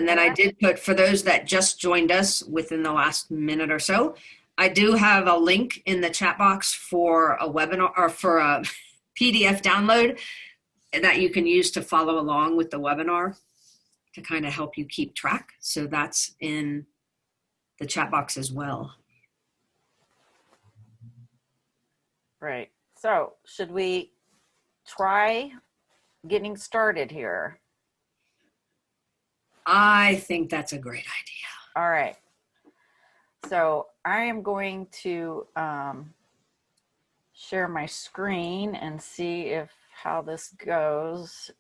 And then I did put, for those that just joined us within the last minute or so, I do have a link in the chat box for a webinar or for a PDF download that you can use to follow along with the webinar to kind of help you keep track. So that's in the chat box as well. Right. So should we try getting started here? I think that's a great idea. All right. So I am going to share my screen and see if how this goes.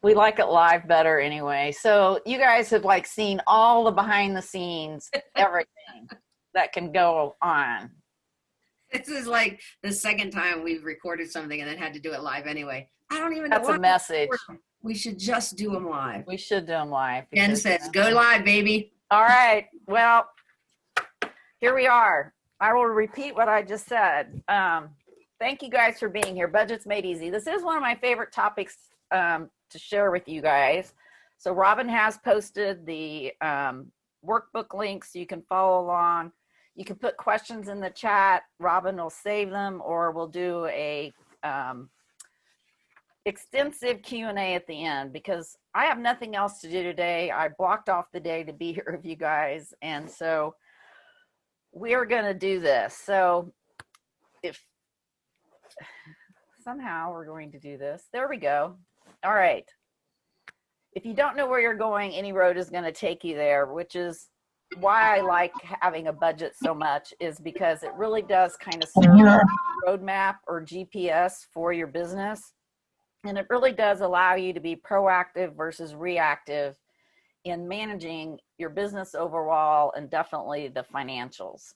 We like it live better anyway. So you guys have like seen all the behind the scenes, everything that can go on. This is like the second time we've recorded something and then had to do it live anyway. I don't even know. That's a message. We should just do them live. We should do them live. Jen says, go live, baby. All right. Well, here we are. I will repeat what I just said. Thank you guys for being here. Budgets Made Easy. This is one of my favorite topics to share with you guys. So Robin has posted the workbook links so you can follow along. You can put questions in the chat. Robin will save them, or we'll do a extensive Q&A at the end because I have nothing else to do today. I blocked off the day to be here with you guys, and so we're going to do this. So if somehow we're going to do this, there we go. All right. If you don't know where you're going, any road is going to take you there, which is why I like having a budget so much, is because it really does kind of serve as a roadmap or GPS for your business. And it really does allow you to be proactive versus reactive in managing your business overall and definitely the financials.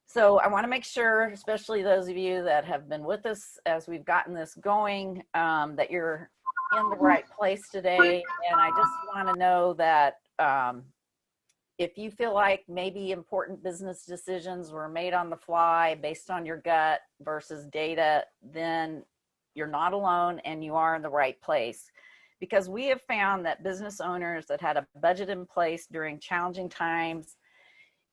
So I want to make sure, especially those of you that have been with us as we've gotten this going, that you're in the right place today. And I just want to know that if you feel like maybe important business decisions were made on the fly based on your gut versus data, then you're not alone and you are in the right place. Because we have found that business owners that had a budget in place during challenging times,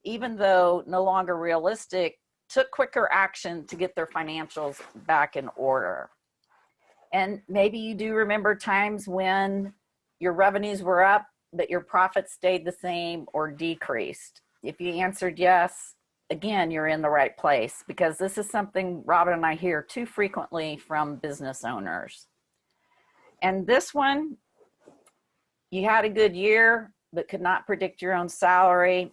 even though no longer realistic, took quicker action to get their financials back in order. And maybe you do remember times when your revenues were up, but your profits stayed the same or decreased. If you answered yes, again, you're in the right place, because this is something Robin and I hear too frequently from business owners. And this one, you had a good year, but could not predict your own salary.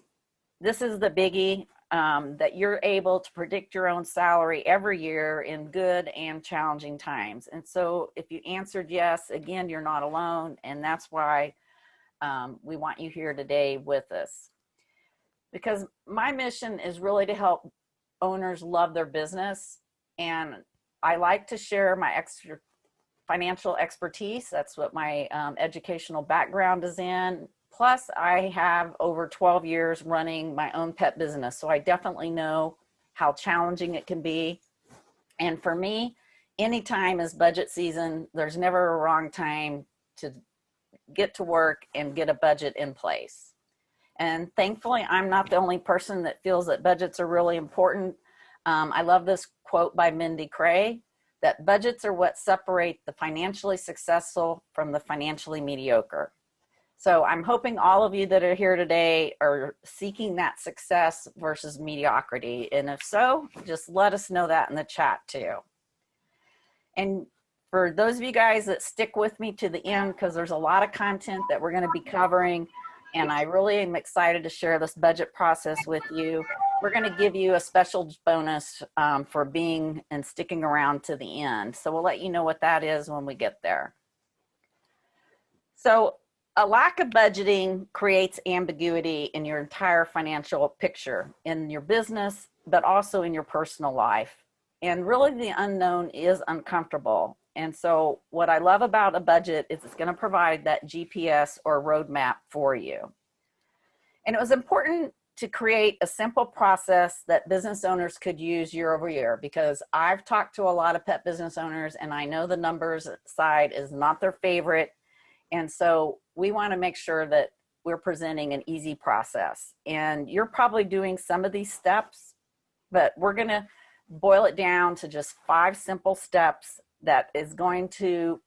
This is the biggie, that you're able to predict your own salary every year in good and challenging times. And so if you answered yes, again, you're not alone. And that's why we want you here today with us. Because my mission is really to help owners love their business. And I like to share my extra financial expertise. That's what my educational background is in. Plus, I have over 12 years running my own pet business. So I definitely know how challenging it can be. And for me, anytime is budget season. There's never a wrong time to get to work and get a budget in place. And thankfully, I'm not the only person that feels that budgets are really important. I love this quote by Mindy Cray, that budgets are what separate the financially successful from the financially mediocre. So I'm hoping all of you that are here today are seeking that success versus mediocrity. And if so, just let us know that in the chat too. And for those of you guys that stick with me to the end, because there's a lot of content that we're going to be covering, and I really am excited to share this budget process with you. We're going to give you a special bonus for being and sticking around to the end. So we'll let you know what that is when we get there. So a lack of budgeting creates ambiguity in your entire financial picture, in your business, but also in your personal life. And really the unknown is uncomfortable. And so what I love about a budget is it's going to provide that GPS or roadmap for you. And it was important to create a simple process that business owners could use year over year, because I've talked to a lot of pet business owners and I know the numbers side is not their favorite. And so we want to make sure that we're presenting an easy process. And you're probably doing some of these steps, but we're going to boil it down to just 5 simple steps that is going to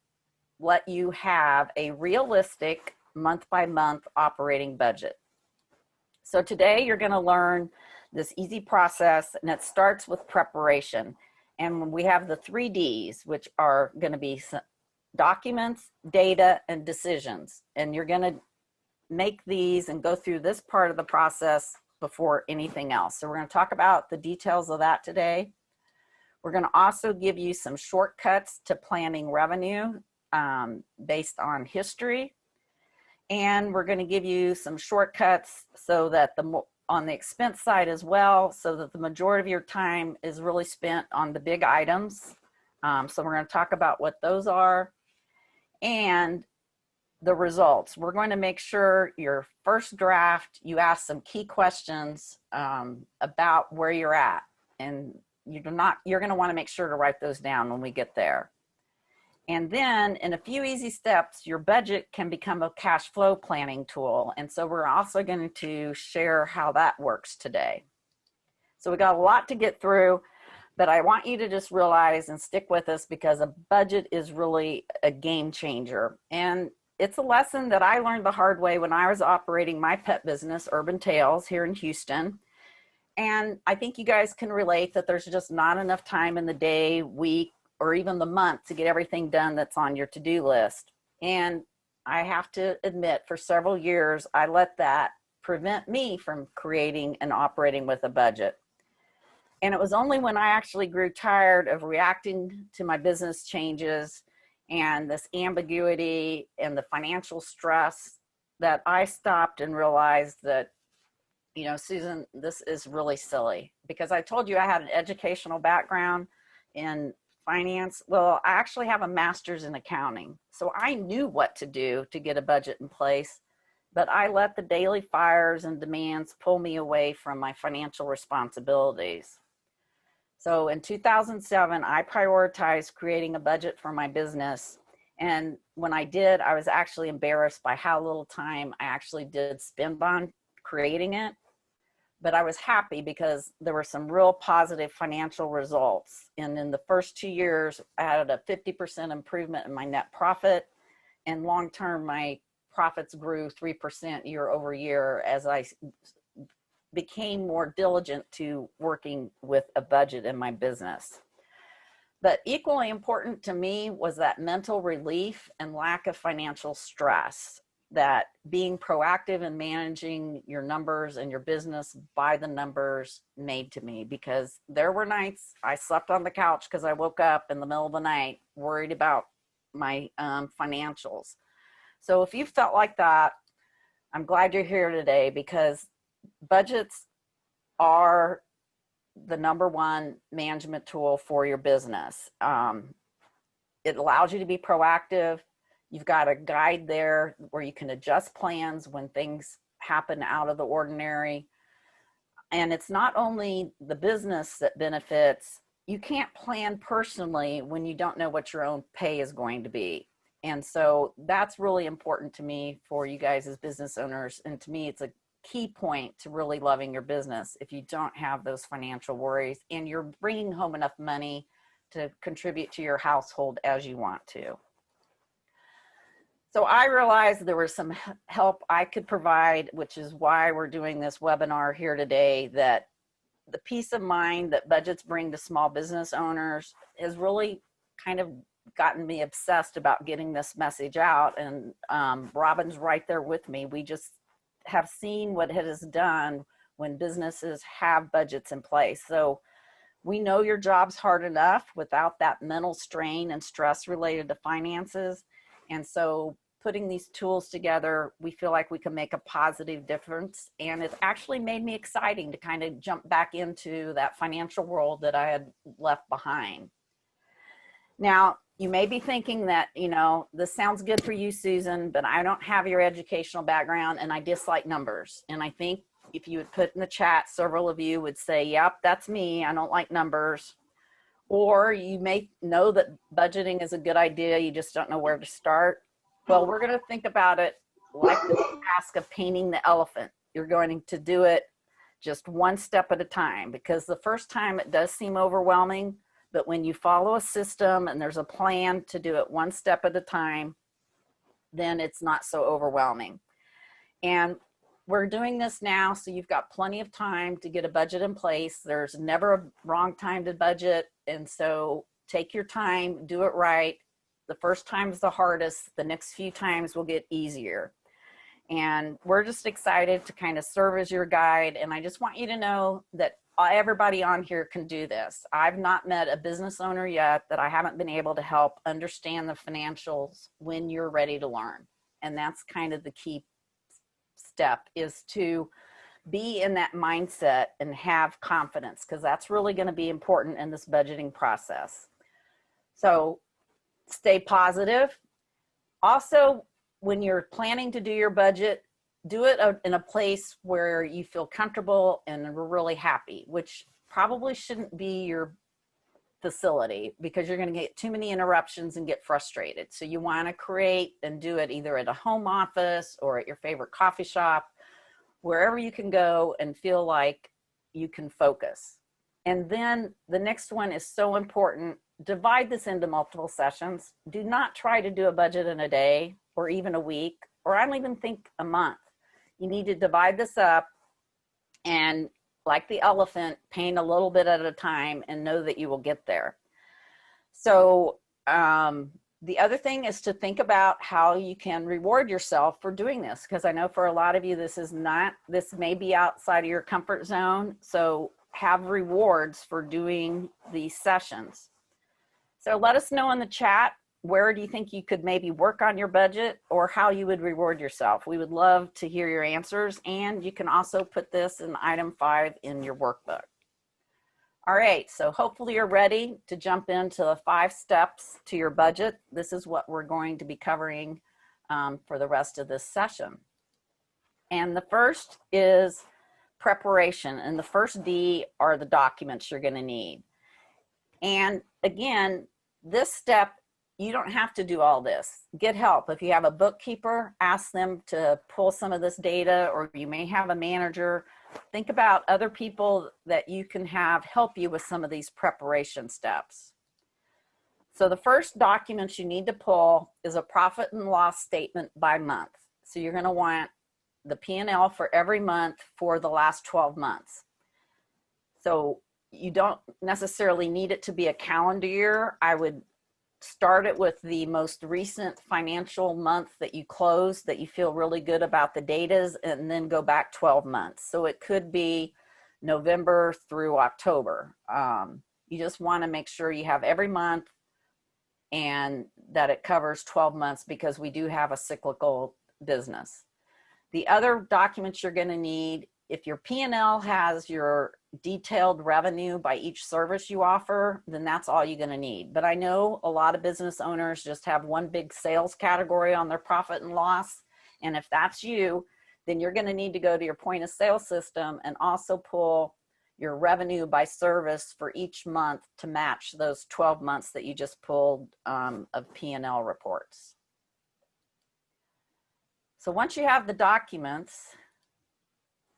let you have a realistic month-by-month operating budget. So today you're going to learn this easy process, and it starts with preparation. And we have the 3 Ds, which are going to be documents, data, and decisions. And you're going to make these and go through this part of the process before anything else. So we're going to talk about the details of that today. We're going to also give you some shortcuts to planning revenue based on history. And we're going to give you some shortcuts so that on the expense side as well, so that the majority of your time is really spent on the big items. So we're going to talk about what those are and the results. We're going to make sure your first draft, you ask some key questions about where you're at, and you're going to want to make sure to write those down when we get there. And then in a few easy steps, your budget can become a cash flow planning tool. And so we're also going to share how that works today. So we got a lot to get through, but I want you to just realize and stick with us, because a budget is really a game changer. And it's a lesson that I learned the hard way when I was operating my pet business, Urban Tales, here in Houston. And I think you guys can relate that there's just not enough time in the day, week, or even the month to get everything done that's on your to-do list. And I have to admit, for several years, I let that prevent me from creating and operating with a budget. And it was only when I actually grew tired of reacting to my business changes and this ambiguity and the financial stress that I stopped and realized that, you know, Susan, this is really silly. Because I told you I had an educational background in finance. Well, I actually have a master's in accounting. So I knew what to do to get a budget in place, but I let the daily fires and demands pull me away from my financial responsibilities. So in 2007, I prioritized creating a budget for my business. And when I did, I was actually embarrassed by how little time I actually did spend on creating it. But I was happy because there were some real positive financial results. And in the first 2 years, I had a 50% improvement in my net profit. And long-term, my profits grew 3% year over year as I became more diligent to working with a budget in my business. But equally important to me was that mental relief and lack of financial stress that being proactive in managing your numbers and your business by the numbers made to me, because there were nights I slept on the couch because I woke up in the middle of the night worried about my financials. So if you felt like that, I'm glad you're here today, because budgets are the #1 management tool for your business. It allows you to be proactive. You've got a guide there where you can adjust plans when things happen out of the ordinary. And it's not only the business that benefits. You can't plan personally when you don't know what your own pay is going to be. And so that's really important to me for you guys as business owners. And to me, it's a key point to really loving your business if you don't have those financial worries and you're bringing home enough money to contribute to your household as you want to. So I realized there was some help I could provide, which is why we're doing this webinar here today, that the peace of mind that budgets bring to small business owners has really kind of gotten me obsessed about getting this message out. And Robin's right there with me. We just have seen what it has done when businesses have budgets in place. So we know your job's hard enough without that mental strain and stress related to finances. And so putting these tools together, we feel like we can make a positive difference. And it's actually made me exciting to kind of jump back into that financial world that I had left behind. Now, you may be thinking that, you know, this sounds good for you, Susan, but I don't have your educational background and I dislike numbers. And I think if you would put in the chat, several of you would say, yep, that's me. I don't like numbers. Or you may know that budgeting is a good idea. You just don't know where to start. Well, we're going to think about it like the task of painting the elephant. You're going to do it just one step at a time, because the first time it does seem overwhelming, but when you follow a system and there's a plan to do it one step at a time, then it's not so overwhelming. And we're doing this now, so you've got plenty of time to get a budget in place. There's never a wrong time to budget, and so take your time, do it right. The first time is the hardest. The next few times will get easier. And we're just excited to kind of serve as your guide. And I just want you to know that everybody on here can do this. I've not met a business owner yet that I haven't been able to help understand the financials when you're ready to learn. And that's kind of the key step, is to be in that mindset and have confidence, because that's really going to be important in this budgeting process. So stay positive. Also, when you're planning to do your budget, do it in a place where you feel comfortable and we're really happy, which probably shouldn't be your facility, because you're going to get too many interruptions and get frustrated. So you want to create and do it either at a home office or at your favorite coffee shop, wherever you can go and feel like you can focus. And then the next one is so important. Divide this into multiple sessions. Do not try to do a budget in a day or even a week, or I don't even think a month. You need to divide this up and, like the elephant, paint a little bit at a time and know that you will get there. So the other thing is to think about how you can reward yourself for doing this, because I know for a lot of you, this may be outside of your comfort zone. So have rewards for doing these sessions. So let us know in the chat, where do you think you could maybe work on your budget, or how you would reward yourself? We would love to hear your answers, and you can also put this in item 5 in your workbook. All right, so hopefully you're ready to jump into the 5 steps to your budget. This is what we're going to be covering for the rest of this session. And the first is preparation, and the first D are the documents you're going to need. And again, this step, you don't have to do all this. Get help. If you have a bookkeeper, ask them to pull some of this data, or you may have a manager. Think about other people that you can have help you with some of these preparation steps. So the first documents you need to pull is a profit and loss statement by month. So you're going to want the P&L for every month for the last 12 months. So you don't necessarily need it to be a calendar year. I would start it with the most recent financial month that you closed, that you feel really good about the data, and then go back 12 months. So it could be November through October. You just want to make sure you have every month and that it covers 12 months, because we do have a cyclical business. The other documents you're going to need, if your P&L has your detailed revenue by each service you offer, then that's all you're going to need. But I know a lot of business owners just have one big sales category on their profit and loss. And if that's you, then you're going to need to go to your point of sale system and also pull your revenue by service for each month to match those 12 months that you just pulled of P&L reports. So once you have the documents,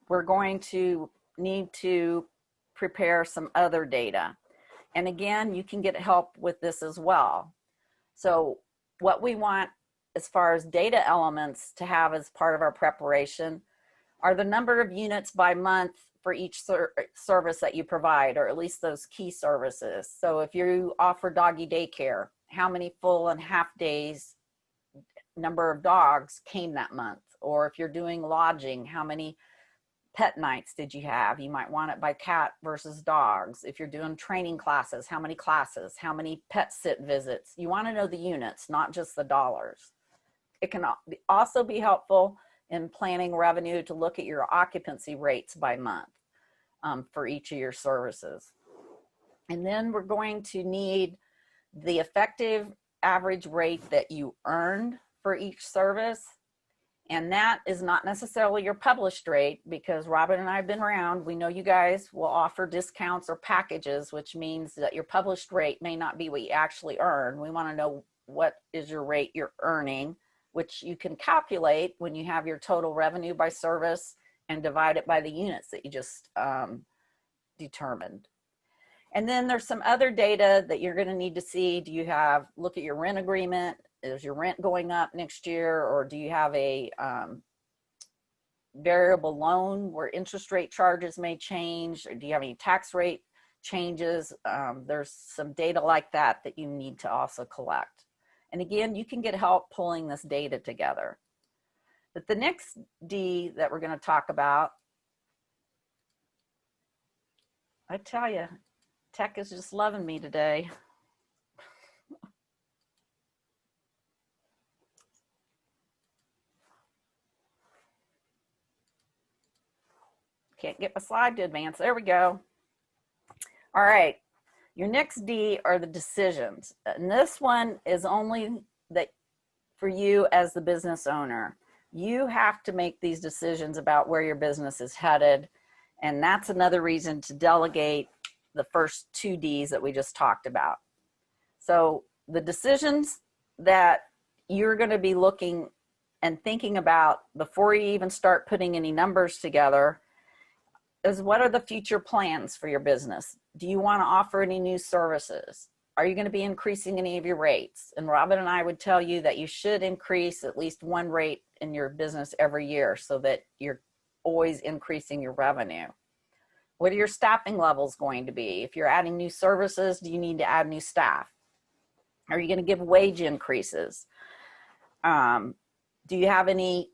we're going to need to prepare some other data. And again, you can get help with this as well. So what we want as far as data elements to have as part of our preparation are the number of units by month for each service that you provide, or at least those key services. So if you offer doggy daycare, how many full and half days number of dogs came that month? Or if you're doing lodging, how many pet nights did you have? You might want it by cat versus dogs. If you're doing training classes, how many classes, how many pet sit visits? You want to know the units, not just the dollars. It can also be helpful in planning revenue to look at your occupancy rates by month for each of your services. And then we're going to need the effective average rate that you earned for each service. And that is not necessarily your published rate, because Robin and I have been around. We know you guys will offer discounts or packages, which means that your published rate may not be what you actually earn. We want to know what is your rate you're earning, which you can calculate when you have your total revenue by service and divide it by the units that you just determined. And then there's some other data that you're going to need to see. Do you have, look at your rent agreement. Is your rent going up next year, or do you have a variable loan where interest rate charges may change, or do you have any tax rate changes? There's some data like that that you need to also collect. And again, you can get help pulling this data together. But the next D that we're going to talk about, I tell you, tech is just loving me today. Can't get my slide to advance. There we go. All right. Your next D are the decisions. And this one is only that for you as the business owner. You have to make these decisions about where your business is headed. And that's another reason to delegate the first two Ds that we just talked about. So the decisions that you're going to be looking and thinking about before you even start putting any numbers together is, what are the future plans for your business? Do you want to offer any new services? Are you going to be increasing any of your rates? And Robin and I would tell you that you should increase at least one rate in your business every year so that you're always increasing your revenue. What are your staffing levels going to be? If you're adding new services, do you need to add new staff? Are you going to give wage increases? Do you have any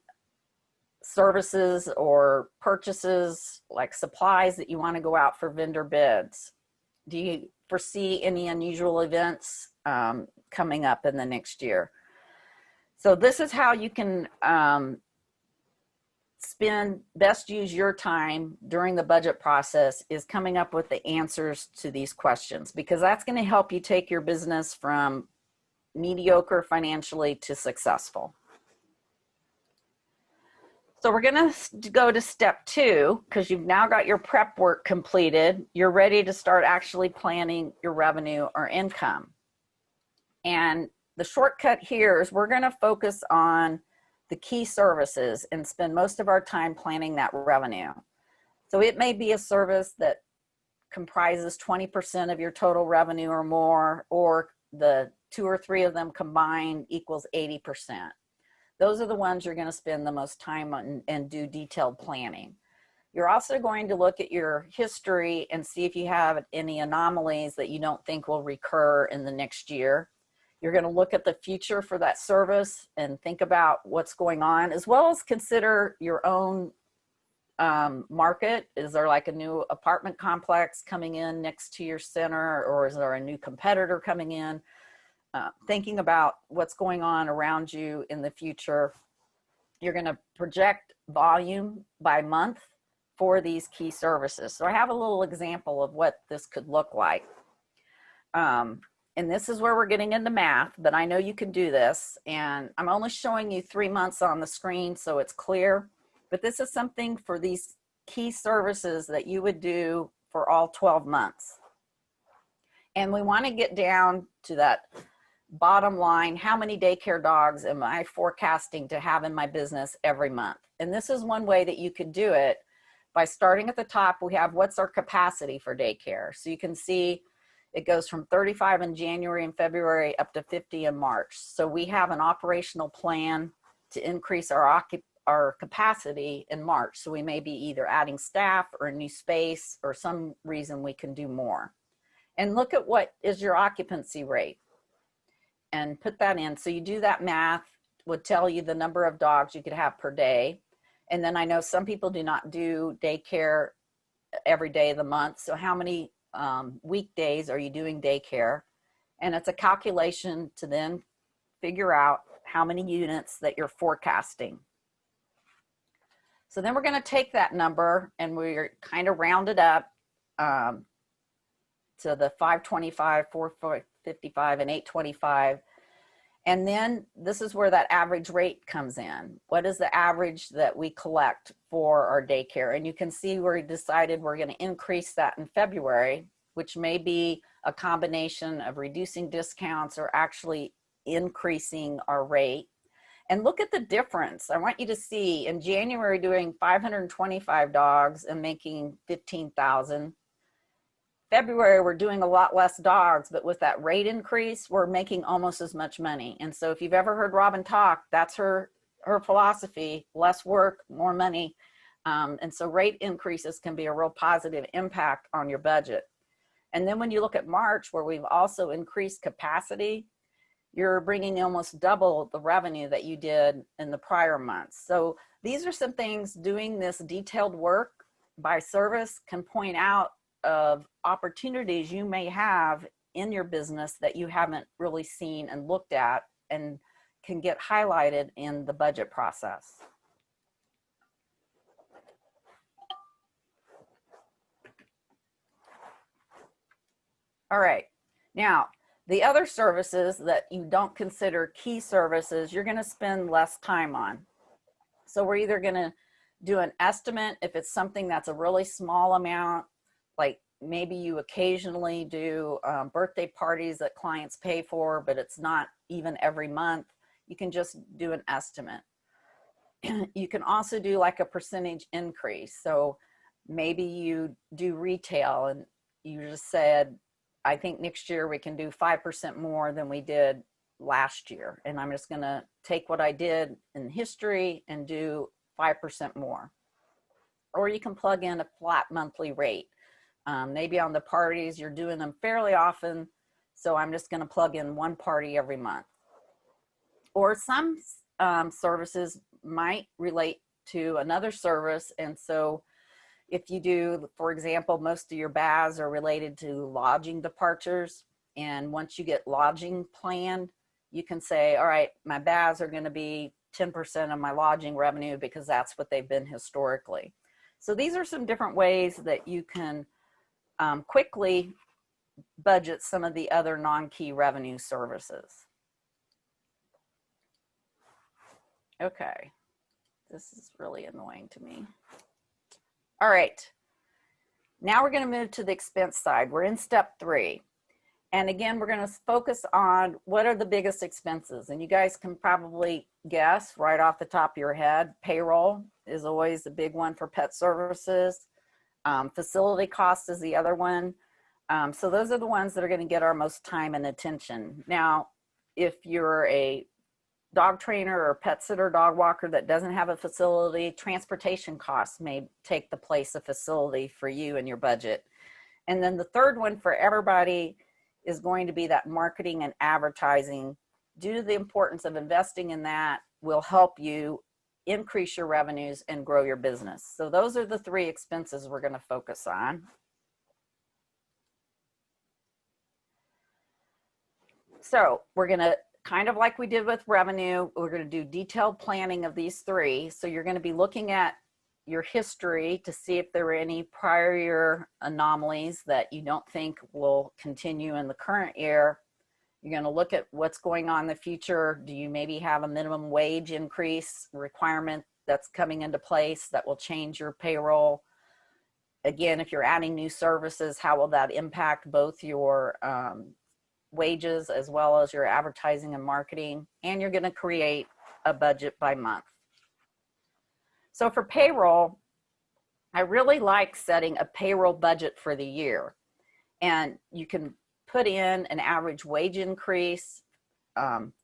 services or purchases like supplies that you want to go out for vendor bids? Do you foresee any unusual events coming up in the next year? So this is how you can best use your time during the budget process, is coming up with the answers to these questions, because that's going to help you take your business from mediocre financially to successful. So we're going to go to step 2, because you've now got your prep work completed. You're ready to start actually planning your revenue or income. And the shortcut here is we're going to focus on the key services and spend most of our time planning that revenue. So it may be a service that comprises 20% of your total revenue or more, or the 2 or 3 of them combined equals 80%. Those are the ones you're going to spend the most time on and do detailed planning. You're also going to look at your history and see if you have any anomalies that you don't think will recur in the next year. You're going to look at the future for that service and think about what's going on, as well as consider your own market. Is there like a new apartment complex coming in next to your center, or is there a new competitor coming in? Thinking about what's going on around you in the future. You're going to project volume by month for these key services. So I have a little example of what this could look like. And this is where we're getting into math, but I know you can do this. And I'm only showing you 3 months on the screen so it's clear. But this is something for these key services that you would do for all 12 months. And we want to get down to that bottom line. How many daycare dogs am I forecasting to have in my business every month? And this is one way that you could do it by starting at the top. We have what's our capacity for daycare. So you can see it goes from 35 in January and February up to 50 in March. So we have an operational plan to increase our capacity in March. So we may be either adding staff or a new space or some reason we can do more. And look at what is your occupancy rate and put that in. So you do that math, would tell you the number of dogs you could have per day. And then I know some people do not do daycare every day of the month. So how many weekdays are you doing daycare? And it's a calculation to then figure out how many units that you're forecasting. So then we're going to take that number and we're kind of round it up to the 525, 455, and 825. And then this is where that average rate comes in. What is the average that we collect for our daycare? And you can see we decided we're going to increase that in February, which may be a combination of reducing discounts or actually increasing our rate. And look at the difference. I want you to see in January doing 525 dogs and making 15,000. February, we're doing a lot less dogs, but with that rate increase, we're making almost as much money. And so if you've ever heard Robin talk, that's her philosophy: less work, more money. And so rate increases can be a real positive impact on your budget. And then when you look at March, where we've also increased capacity, you're bringing almost double the revenue that you did in the prior months. So these are some things, doing this detailed work by service can point out of opportunities you may have in your business that you haven't really seen and looked at, and can get highlighted in the budget process. All right, now the other services that you don't consider key services, you're going to spend less time on. So we're either going to do an estimate if it's something that's a really small amount, like maybe you occasionally do birthday parties that clients pay for, but it's not even every month. You can just do an estimate. You can also do like a percentage increase. So maybe you do retail and you just said, I think next year we can do 5% more than we did last year. And I'm just going to take what I did in history and do 5% more. Or you can plug in a flat monthly rate. Maybe on the parties, you're doing them fairly often, so I'm just going to plug in one party every month. Or some services might relate to another service, and so if you do, for example, most of your baths are related to lodging departures, and once you get lodging planned, you can say, all right, my baths are going to be 10% of my lodging revenue because that's what they've been historically. So these are some different ways that you can quickly budget some of the other non-key revenue services. Okay, this is really annoying to me. All right, now we're going to move to the expense side. We're in step 3. And again, we're going to focus on what are the biggest expenses. And you guys can probably guess right off the top of your head. Payroll is always the big one for pet services. Facility cost is the other one. So those are the ones that are going to get our most time and attention. Now, if you're a dog trainer or pet sitter, dog walker that doesn't have a facility, transportation costs may take the place of facility for you and your budget. And then the third one for everybody is going to be that marketing and advertising. Due to the importance of investing in that, will help you increase your revenues and grow your business. So those are the 3 expenses we're going to focus on. So we're going to, kind of like we did with revenue, we're going to do detailed planning of these 3. So you're going to be looking at your history to see if there were any prior year anomalies that you don't think will continue in the current year. You're going to look at what's going on in the future. Do you maybe have a minimum wage increase requirement that's coming into place that will change your payroll? Again, if you're adding new services, how will that impact both your wages as well as your advertising and marketing? And you're going to create a budget by month. So for payroll, I really like setting a payroll budget for the year. And you can put in an average wage increase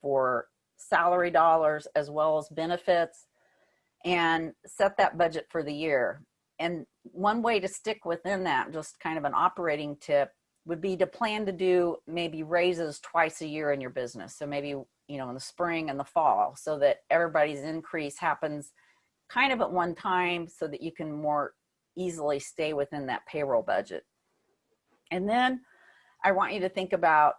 for salary dollars as well as benefits, and set that budget for the year. And one way to stick within that, just kind of an operating tip, would be to plan to do maybe raises twice a year in your business. So maybe, you know, in the spring and the fall, so that everybody's increase happens kind of at one time so that you can more easily stay within that payroll budget. And then I want you to think about,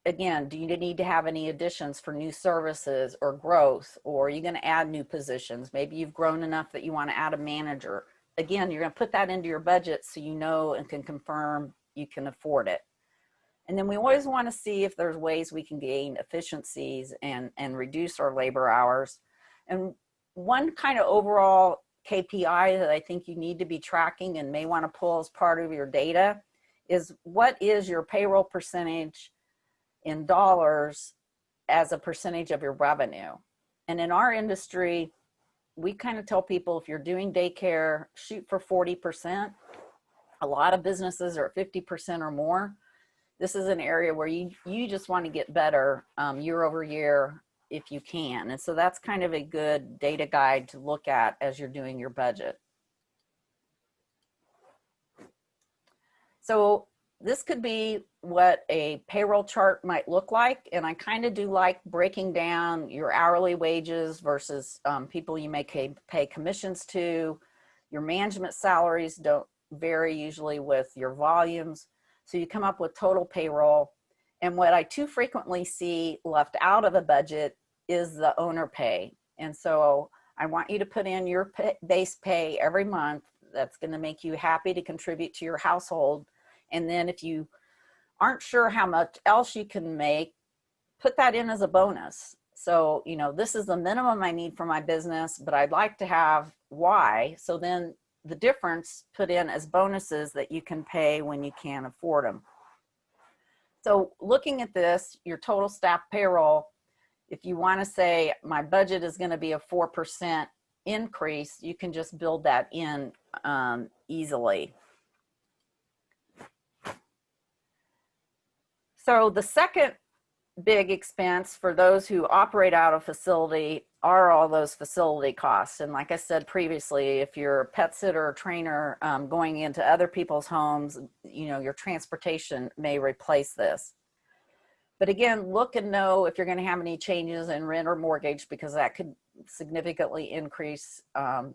again, do you need to have any additions for new services or growth, or are you going to add new positions? Maybe you've grown enough that you want to add a manager. Again, you're going to put that into your budget so you know and can confirm you can afford it. And then we always want to see if there's ways we can gain efficiencies and reduce our labor hours. And one kind of overall KPI that I think you need to be tracking and may want to pull as part of your data is, what is your payroll percentage in dollars as a percentage of your revenue? And in our industry, we kind of tell people if you're doing daycare, shoot for 40%. A lot of businesses are at 50% or more. This is an area where you just want to get better year over year if you can. And so that's kind of a good data guide to look at as you're doing your budget. So this could be what a payroll chart might look like. And I kind of do like breaking down your hourly wages versus people you may pay commissions to. Your management salaries don't vary usually with your volumes. So you come up with total payroll. And what I too frequently see left out of a budget is the owner pay. And so I want you to put in your base pay every month. That's going to make you happy to contribute to your household. And then if you aren't sure how much else you can make, put that in as a bonus. So, you know, this is the minimum I need for my business, but I'd like to have Y. So then the difference put in as bonuses that you can pay when you can't afford them. So looking at this, your total staff payroll, if you want to say my budget is going to be a 4% increase, you can just build that in easily. So the second big expense for those who operate out of facility are all those facility costs. And like I said previously, if you're a pet sitter or trainer going into other people's homes, you know, your transportation may replace this. But again, look and know if you're going to have any changes in rent or mortgage, because that could significantly increase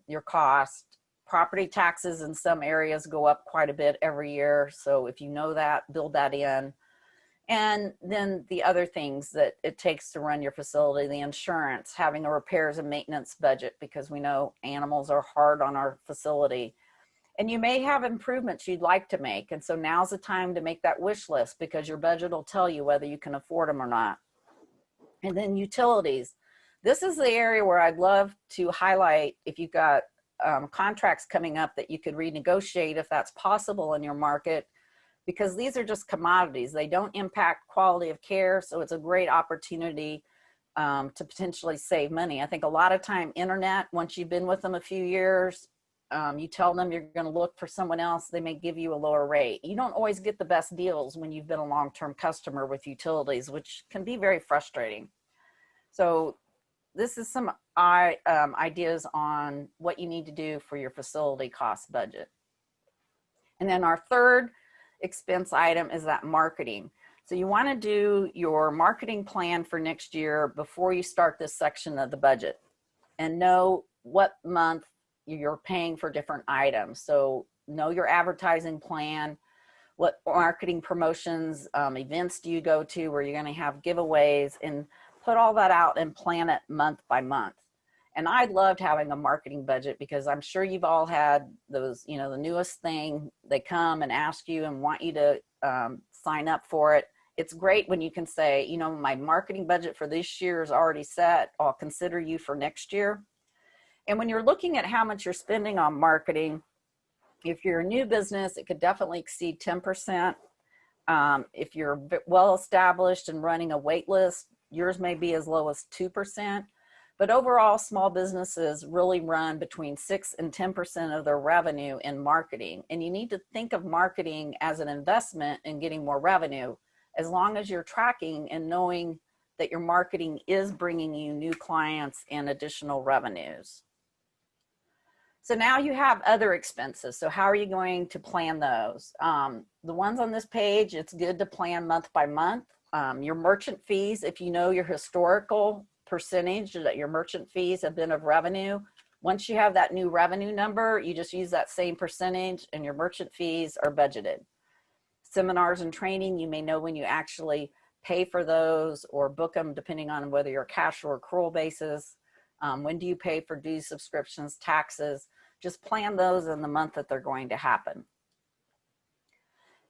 your cost. Property taxes in some areas go up quite a bit every year. So if you know that, build that in. And then the other things that it takes to run your facility, the insurance, having a repairs and maintenance budget, because we know animals are hard on our facility. And you may have improvements you'd like to make. And so now's the time to make that wish list, because your budget will tell you whether you can afford them or not. And then utilities. This is the area where I'd love to highlight if you've got contracts coming up that you could renegotiate if that's possible in your market, because these are just commodities. They don't impact quality of care. So it's a great opportunity to potentially save money. I think a lot of time internet, once you've been with them a few years, you tell them you're going to look for someone else, they may give you a lower rate. You don't always get the best deals when you've been a long-term customer with utilities, which can be very frustrating. So this is some ideas on what you need to do for your facility cost budget. And then our third expense item is that marketing. So you want to do your marketing plan for next year before you start this section of the budget, and know what month you're paying for different items. So know your advertising plan, what marketing promotions, events do you go to where you're going to have giveaways, and put all that out and plan it month by month. And I loved having a marketing budget, because I'm sure you've all had those, you know, the newest thing, they come and ask you and want you to sign up for it. It's great when you can say, you know, my marketing budget for this year is already set. I'll consider you for next year. And when you're looking at how much you're spending on marketing, if you're a new business, it could definitely exceed 10%. If you're well established and running a wait list, yours may be as low as 2%. But overall, small businesses really run between 6 and 10% of their revenue in marketing. And you need to think of marketing as an investment in getting more revenue, as long as you're tracking and knowing that your marketing is bringing you new clients and additional revenues. So now you have other expenses. So how are you going to plan those? The ones on this page, it's good to plan month by month. Your merchant fees, if you know your historical percentage that your merchant fees have been of revenue, once you have that new revenue number, you just use that same percentage and your merchant fees are budgeted. Seminars and training, you may know when you actually pay for those or book them, depending on whether you're cash or accrual basis. When do you pay for dues, subscriptions, taxes? Just plan those in the month that they're going to happen.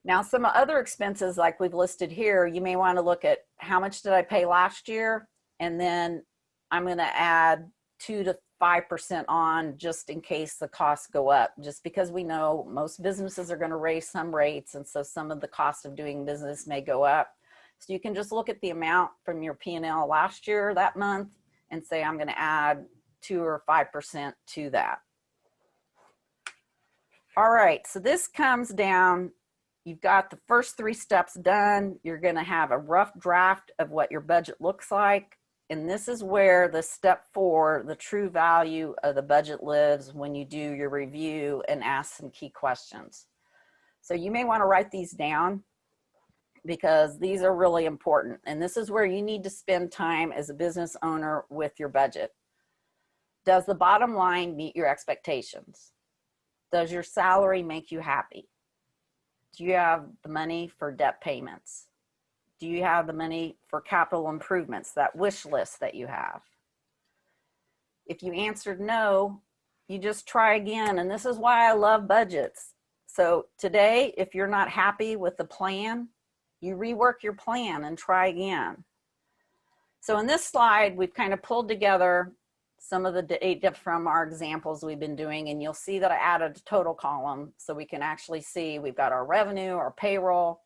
Now, some other expenses like we've listed here, you may want to look at how much did I pay last year? And then I'm going to add 2 to 5% on, just in case the costs go up, just because we know most businesses are going to raise some rates. And so some of the cost of doing business may go up. So you can just look at the amount from your P&L last year, that month, and say, I'm going to add 2 or 5% to that. All right, so this comes down, you've got the first 3 steps done. You're going to have a rough draft of what your budget looks like. And this is where the step 4, the true value of the budget, lives when you do your review and ask some key questions. So you may want to write these down because these are really important. And this is where you need to spend time as a business owner with your budget. Does the bottom line meet your expectations? Does your salary make you happy? Do you have the money for debt payments? Do you have the money for capital improvements, that wish list that you have? If you answered no, you just try again. And this is why I love budgets. So today, if you're not happy with the plan, you rework your plan and try again. So in this slide, we've kind of pulled together some of the data from our examples we've been doing, and you'll see that I added a total column so we can actually see we've got our revenue, our payroll,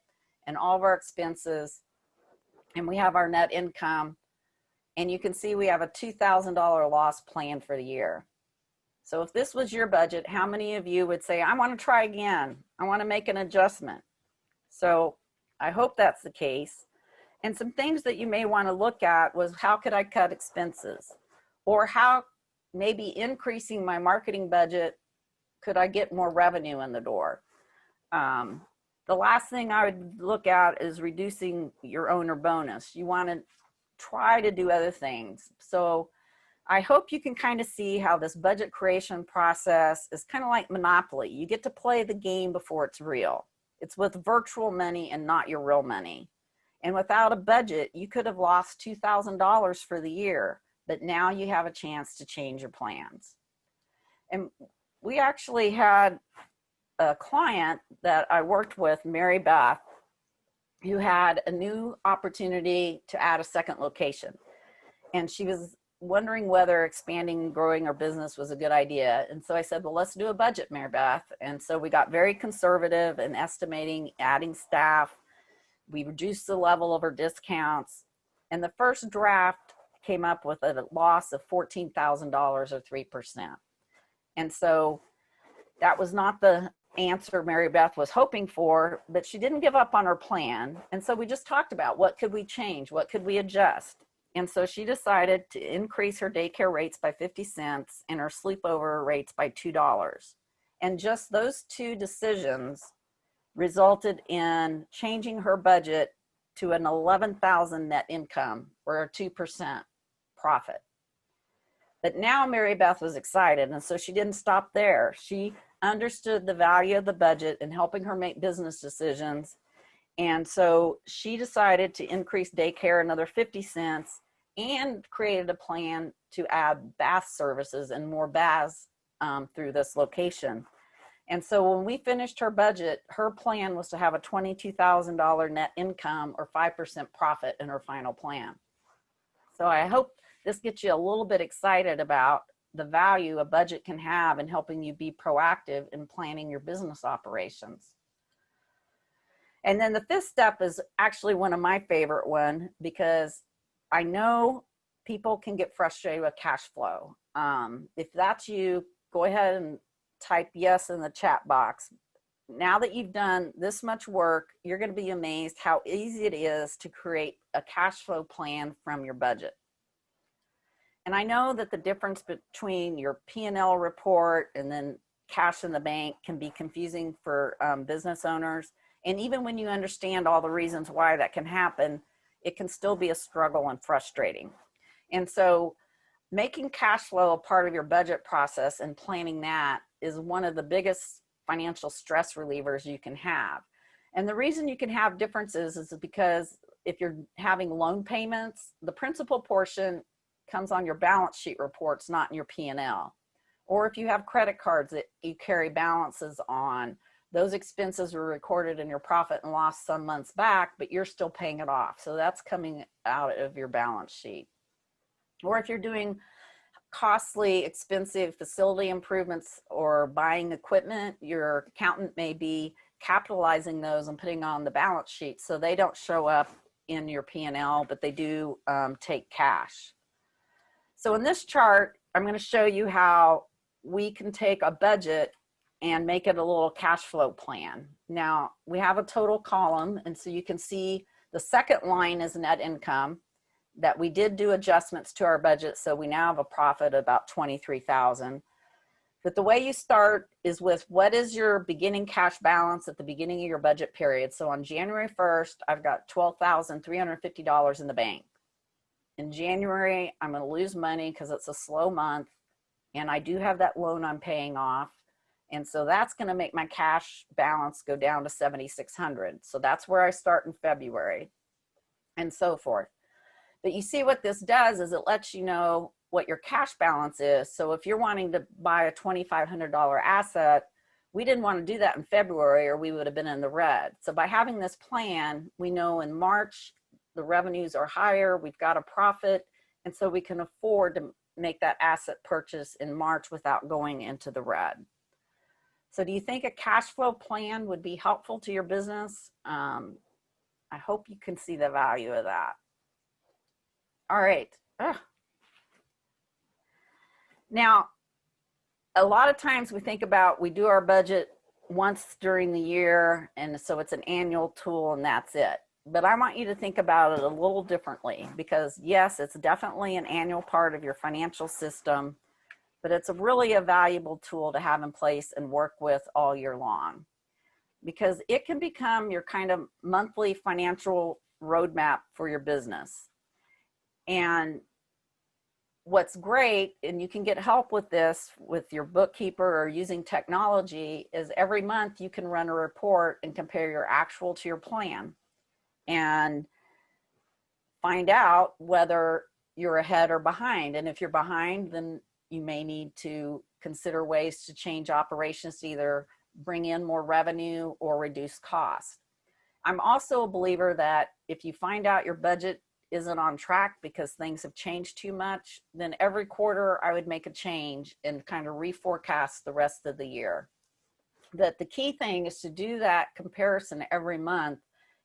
and all of our expenses, and we have our net income, and you can see we have a $2,000 loss planned for the year. So if this was your budget, how many of you would say, I want to try again, I want to make an adjustment? So I hope that's the case. And some things that you may want to look at was, how could I cut expenses? Or how, maybe increasing my marketing budget, could I get more revenue in the door? The last thing I would look at is reducing your owner bonus. You want to try to do other things. So I hope you can kind of see how this budget creation process is kind of like Monopoly. You get to play the game before it's real. It's with virtual money and not your real money. And without a budget, you could have lost $2,000 for the year, but now you have a chance to change your plans. And we actually had a client that I worked with, Mary Beth, who had a new opportunity to add a second location. And she was wondering whether expanding and growing our business was a good idea. And so I said, well, let's do a budget, Mary Beth. And so we got very conservative in estimating adding staff. We reduced the level of our discounts. And the first draft came up with a loss of $14,000 or 3%. And so that was not the answer Mary Beth was hoping for, but she didn't give up on her plan. And so we just talked about what could we change? What could we adjust? And so she decided to increase her daycare rates by 50 cents and her sleepover rates by $2. And just those 2 decisions resulted in changing her budget to an $11,000 net income, or a 2% profit. But now Mary Beth was excited, and so she didn't stop there. She understood the value of the budget in helping her make business decisions. And so she decided to increase daycare another 50 cents and created a plan to add bath services and more baths through this location. And so when we finished her budget, her plan was to have a $22,000 net income or 5% profit in her final plan. So I hope this gets you a little bit excited about the value a budget can have in helping you be proactive in planning your business operations. And then the 5th step is actually one of my favorite one, because I know people can get frustrated with cash flow. If that's you, go ahead and type yes in the chat box. Now that you've done this much work, you're going to be amazed how easy it is to create a cash flow plan from your budget. And I know that the difference between your P&L report and then cash in the bank can be confusing for business owners. And even when you understand all the reasons why that can happen, it can still be a struggle and frustrating. And so making cash flow a part of your budget process and planning that is one of the biggest financial stress relievers you can have. And the reason you can have differences is because if you're having loan payments, the principal portion comes on your balance sheet reports, not in your P&L. Or if you have credit cards that you carry balances on, those expenses were recorded in your profit and loss some months back, but you're still paying it off. So that's coming out of your balance sheet. Or if you're doing costly, expensive facility improvements or buying equipment, your accountant may be capitalizing those and putting on the balance sheet. So they don't show up in your P&L, but they do take cash. So in this chart, I'm going to show you how we can take a budget and make it a little cash flow plan. Now, we have a total column, and so you can see the second line is net income, that we did do adjustments to our budget, so we now have a profit of about $23,000. But the way you start is with what is your beginning cash balance at the beginning of your budget period. So on January 1st, I've got $12,350 in the bank. In January, I'm going to lose money because it's a slow month, and I do have that loan I'm paying off. And so that's going to make my cash balance go down to $7,600. So that's where I start in February, and so forth. But you see what this does is it lets you know what your cash balance is. So if you're wanting to buy a $2,500 asset, we didn't want to do that in February or we would have been in the red. So by having this plan, we know in March, the revenues are higher, we've got a profit, and so we can afford to make that asset purchase in March without going into the red. So do you think a cash flow plan would be helpful to your business? I hope you can see the value of that. All right. Now, a lot of times we do our budget once during the year, and so it's an annual tool and that's it. But I want you to think about it a little differently, because yes, it's definitely an annual part of your financial system, but it's really a valuable tool to have in place and work with all year long, because it can become your kind of monthly financial roadmap for your business. And what's great, and you can get help with this with your bookkeeper or using technology, is every month you can run a report and compare your actual to your plan and find out whether you're ahead or behind. And if you're behind, then you may need to consider ways to change operations to either bring in more revenue or reduce cost. I'm also a believer that if you find out your budget isn't on track because things have changed too much, then every quarter I would make a change and kind of reforecast the rest of the year. That the key thing is to do that comparison every month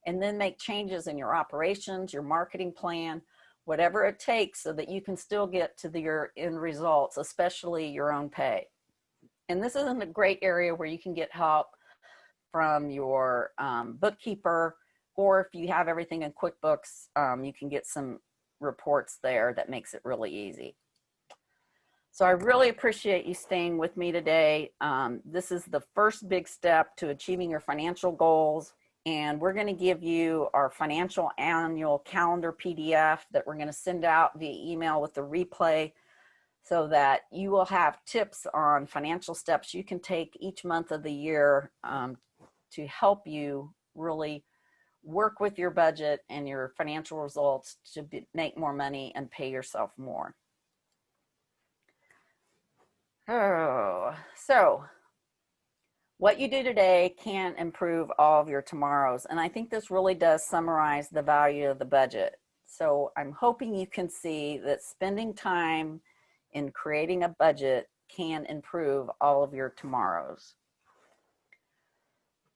and then make changes in your operations, your marketing plan, whatever it takes, so that you can still get to your end results, especially your own pay. And this isn't a great area where you can get help from your bookkeeper, or if you have everything in QuickBooks, you can get some reports there that makes it really easy. So I really appreciate you staying with me today. This is the first big step to achieving your financial goals. And we're going to give you our financial annual calendar PDF that we're going to send out via email with the replay, so that you will have tips on financial steps you can take each month of the year to help you really work with your budget and your financial results to make more money and pay yourself more. So what you do today can improve all of your tomorrows. And I think this really does summarize the value of the budget. So I'm hoping you can see that spending time in creating a budget can improve all of your tomorrows.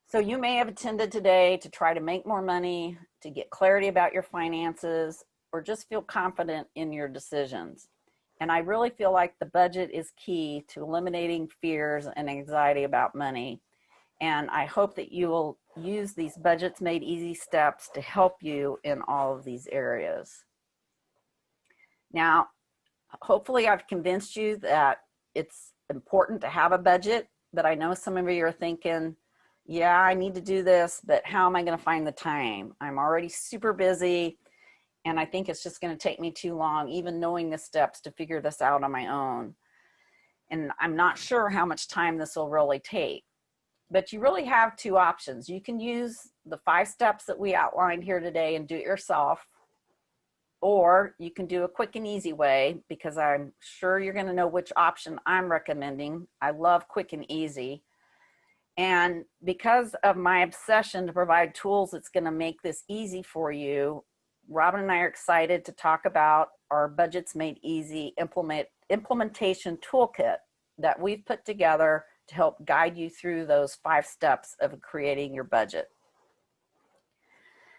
So you may have attended today to try to make more money, to get clarity about your finances, or just feel confident in your decisions. And I really feel like the budget is key to eliminating fears and anxiety about money. And I hope that you will use these Budgets Made Easy steps to help you in all of these areas. Now, hopefully I've convinced you that it's important to have a budget, but I know some of you are thinking, yeah, I need to do this, but how am I going to find the time? I'm already super busy, and I think it's just going to take me too long, even knowing the steps, to figure this out on my own. And I'm not sure how much time this will really take. But you really have two options. You can use the 5 steps that we outlined here today and do it yourself, or you can do a quick and easy way, because I'm sure you're going to know which option I'm recommending. I love quick and easy. And because of my obsession to provide tools that's going to make this easy for you, Robin and I are excited to talk about our Budgets Made Easy Implementation Toolkit that we've put together to help guide you through those 5 steps of creating your budget.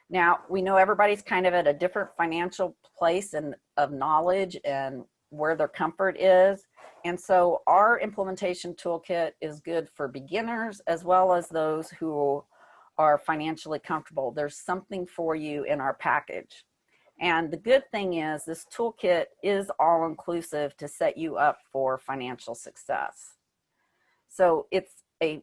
Now, we know everybody's kind of at a different financial place and of knowledge and where their comfort is. And so our implementation toolkit is good for beginners as well as those who are financially comfortable. There's something for you in our package. And the good thing is this toolkit is all inclusive to set you up for financial success. So it's a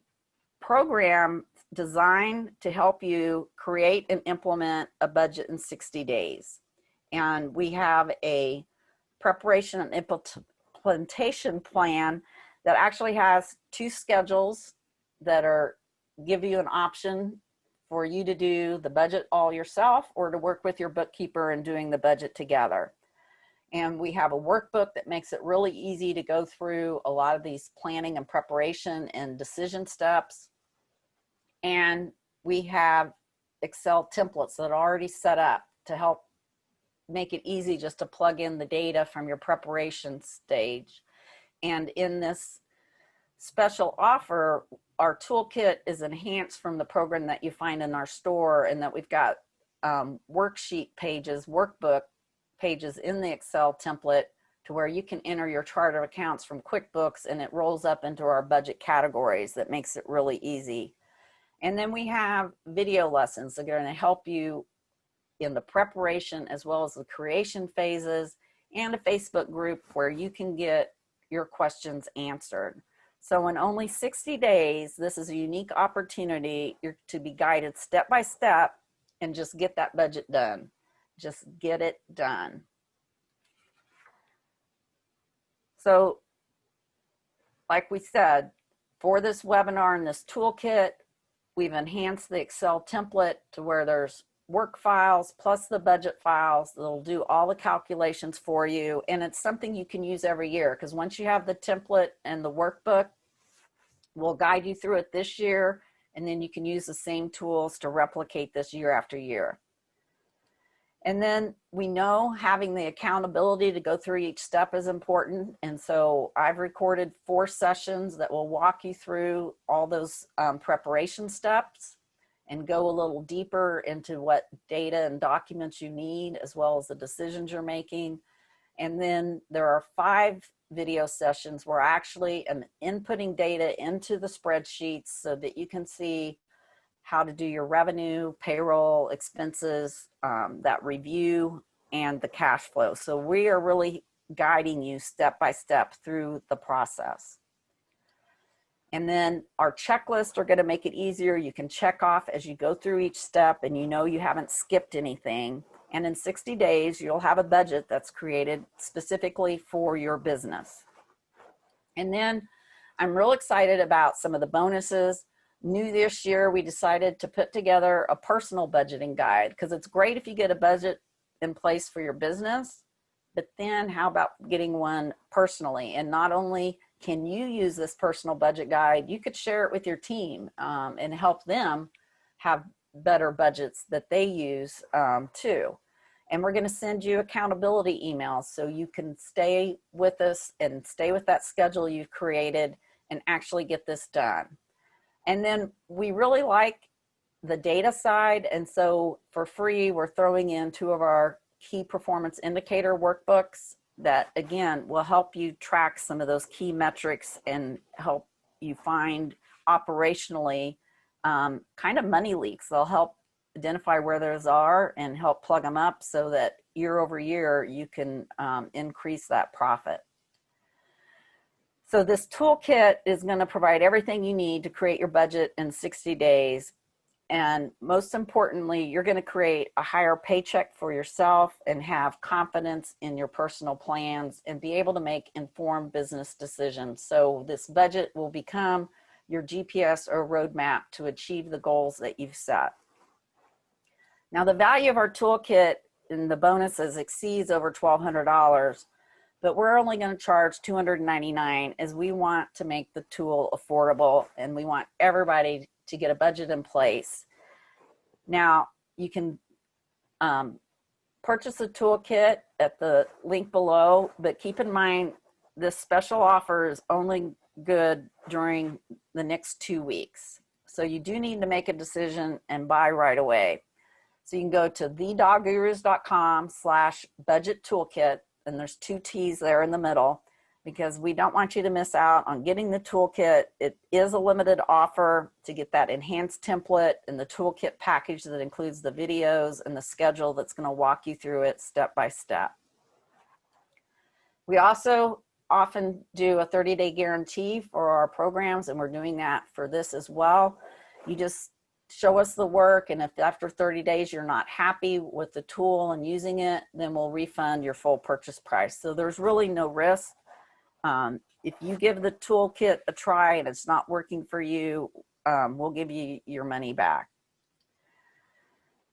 program designed to help you create and implement a budget in 60 days. And we have a preparation and implementation plan that actually has 2 schedules that give you an option for you to do the budget all yourself or to work with your bookkeeper in doing the budget together. And we have a workbook that makes it really easy to go through a lot of these planning and preparation and decision steps. And we have Excel templates that are already set up to help make it easy just to plug in the data from your preparation stage. And in this special offer, our toolkit is enhanced from the program that you find in our store, and that we've got worksheet pages, workbook pages in the Excel template to where you can enter your chart of accounts from QuickBooks, and it rolls up into our budget categories. That makes it really easy. And then we have video lessons that are going to help you in the preparation as well as the creation phases, and a Facebook group where you can get your questions answered. So in only 60 days, this is a unique opportunity to be guided step by step and just get that budget done. Just get it done. So like we said, for this webinar and this toolkit, we've enhanced the Excel template to where there's work files plus the budget files that'll do all the calculations for you. And it's something you can use every year, because once you have the template and the workbook, we'll guide you through it this year, and then you can use the same tools to replicate this year after year. And then we know having the accountability to go through each step is important. And so I've recorded 4 sessions that will walk you through all those preparation steps and go a little deeper into what data and documents you need, as well as the decisions you're making. And then there are 5 video sessions where I actually am inputting data into the spreadsheets so that you can see how to do your revenue, payroll, expenses, that review, and the cash flow. So we are really guiding you step by step through the process. And then our checklists are going to make it easier. You can check off as you go through each step, and you know you haven't skipped anything. And in 60 days, you'll have a budget that's created specifically for your business. And then I'm real excited about some of the bonuses. New this year, we decided to put together a personal budgeting guide, because it's great if you get a budget in place for your business, but then how about getting one personally? And not only can you use this personal budget guide, you could share it with your team and help them have better budgets that they use too. And we're going to send you accountability emails so you can stay with us and stay with that schedule you've created and actually get this done. And then we really like the data side. And so for free, we're throwing in 2 of our key performance indicator workbooks that, again, will help you track some of those key metrics and help you find operationally kind of money leaks. They'll help identify where those are and help plug them up so that year over year you can increase that profit. So this toolkit is going to provide everything you need to create your budget in 60 days. And most importantly, you're going to create a higher paycheck for yourself and have confidence in your personal plans and be able to make informed business decisions. So this budget will become your GPS or roadmap to achieve the goals that you've set. Now, the value of our toolkit and the bonuses exceeds over $1,200, but we're only going to charge $299, as we want to make the tool affordable and we want everybody to get a budget in place. Now, you can purchase a toolkit at the link below, but keep in mind this special offer is only good during the next 2 weeks. So you do need to make a decision and buy right away. So you can go to thedoggurus.com/budget toolkit, and there's 2 T's there in the middle, because we don't want you to miss out on getting the toolkit. It is a limited offer to get that enhanced template and the toolkit package that includes the videos and the schedule that's going to walk you through it step by step. We also often do a 30-day guarantee for our programs, and we're doing that for this as well. You just show us the work, and if after 30 days you're not happy with the tool and using it, then we'll refund your full purchase price. So there's really no risk. If you give the toolkit a try and it's not working for you, we'll give you your money back.